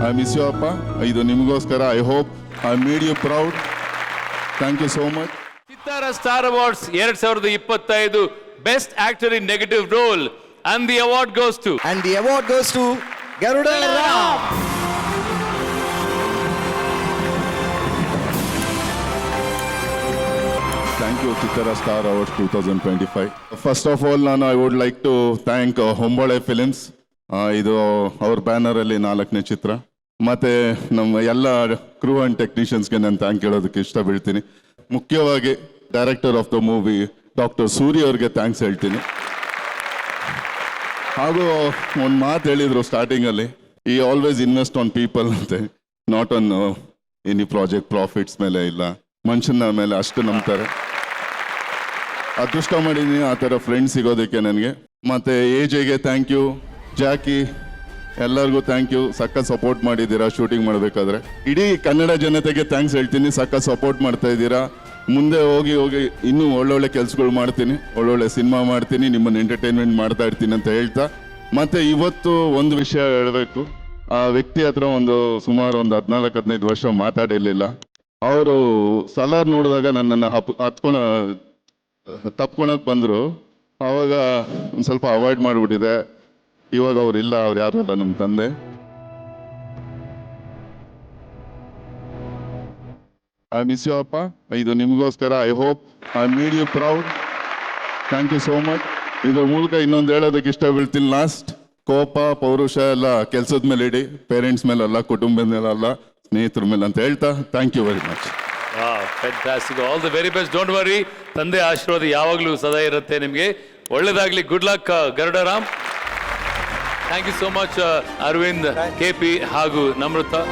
I miss you ಅಪ್ಪ. ಇದು ನಿಮಗೋಸ್ಕರ. I hope I made you proud. Thank you so much. Chittara star awards 2025 best actor in negative role and the award goes to Garuda Ram. Thank you, Chittara Star Awards 2025. First of all, I would like to thank Hombole Films. ಇದು ಅವ್ರ ಬ್ಯಾನರಲ್ಲಿ 4ನೇ ಚಿತ್ರ. ಮತ್ತು ನಮ್ಮ ಎಲ್ಲ ಕ್ರೂ and ಟೆಕ್ನಿಷಿಯನ್ಸ್ಗೆ ನಾನು thank ಹೇಳೋದಕ್ಕೆ ಇಷ್ಟ ಬೀಳ್ತೀನಿ. ಮುಖ್ಯವಾಗಿ director of the movie doctor Suri ಅವ್ರಿಗೆ ಥ್ಯಾಂಕ್ಸ್ ಹೇಳ್ತೀನಿ. ಹಾಗೂ ಒಂದು ಮಾತು ಹೇಳಿದರು ಸ್ಟಾರ್ಟಿಂಗಲ್ಲಿ, ಈ ಆಲ್ವೇಸ್ ಇನ್ವೆಸ್ಟ್ ಆನ್ ಪೀಪಲ್ ಅಂತೆ, not on any project profits ಮೇಲೆ ಇಲ್ಲ, ಮನುಷ್ಯನ ಮೇಲೆ ಅಷ್ಟು ನಂಬ್ತಾರೆ. ಅದೃಷ್ಟ ಮಾಡಿದ್ದೀನಿ ಆ ಥರ ಫ್ರೆಂಡ್ಸ್ ಸಿಗೋದಕ್ಕೆ ನನಗೆ. ಮತ್ತು ಏಜೆಗೆ ಥ್ಯಾಂಕ್ ಯು, ಜಾಕಿ ಎಲ್ಲರಿಗೂ ಥ್ಯಾಂಕ್ ಯು. ಸಖತ್ ಸಪೋರ್ಟ್ ಮಾಡಿದ್ದೀರಾ ಶೂಟಿಂಗ್ ಮಾಡಬೇಕಾದ್ರೆ. ಇಡೀ ಕನ್ನಡ ಜನತೆಗೆ ಥ್ಯಾಂಕ್ಸ್ ಹೇಳ್ತೀನಿ, ಸಖತ್ ಸಪೋರ್ಟ್ ಮಾಡ್ತಾ ಇದ್ದೀರಾ. ಮುಂದೆ ಹೋಗಿ ಇನ್ನೂ ಒಳ್ಳೊಳ್ಳೆ ಕೆಲಸಗಳು ಮಾಡ್ತೀನಿ, ಒಳ್ಳೊಳ್ಳೆ ಸಿನಿಮಾ ಮಾಡ್ತೀನಿ, ನಿಮ್ಮನ್ನು ಎಂಟರ್ಟೈನ್ಮೆಂಟ್ ಮಾಡ್ತಾ ಇರ್ತೀನಿ ಅಂತ ಹೇಳ್ತಾ. ಮತ್ತು ಇವತ್ತು ಒಂದು ವಿಷಯ ಹೇಳಬೇಕು. ಆ ವ್ಯಕ್ತಿ ಹತ್ರ ಸುಮಾರು 14-15 ವರ್ಷ ಮಾತಾಡಿರಲಿಲ್ಲ. ಅವರು ಸಲಾರ್ ನೋಡಿದಾಗ ನನ್ನನ್ನು ತಪ್ಕೊಳಕ್ಕೆ ಬಂದರು. ಆವಾಗ ಒಂದು ಸ್ವಲ್ಪ ಅವಾಯ್ಡ್ ಮಾಡಿಬಿಟ್ಟಿದೆ. ಇವಾಗ ಅವರಿಲ್ಲ, ಅವ್ರು ಯಾರು ಅಲ್ಲ, ನಮ್ಮ ತಂದೆ. ಐ ಮಿಸ್ ಯು ಅಪ್ಪ. ಇದು ನಿಮಗೋಸ್ಕರ. I hope I made you proud. Thank you so much. ಇದ್ರ ಮೂಲಕ ಇನ್ನೊಂದು ಹೇಳೋದಕ್ಕೆ ಇಷ್ಟ ಬೀಳ್ತೀನಿ. ಲಾಸ್ಟ್, ಕೋಪ ಪೌರುಷ ಎಲ್ಲ ಕೆಲಸದ ಮೇಲೆ ಇಡಿ, ಪೇರೆಂಟ್ಸ್ ಮೇಲಲ್ಲ, ಕುಟುಂಬದ ಮೇಲಲ್ಲ, ಸ್ನೇಹಿತರ ಮೇಲೆ ಅಂತ ಹೇಳ್ತಾ thank you very much. Fantastic. All the very best. Don't worry, ತಂದೆ ಆಶೀರ್ವಾದ ಯಾವಾಗಲೂ ಸದಾ ಇರುತ್ತೆ ನಿಮಗೆ. ಒಳ್ಳೇದಾಗಲಿ. Good luck Garudaram. Thank you so much Arvind, KP ಹಾಗೂ ನಮ್ರತಾ.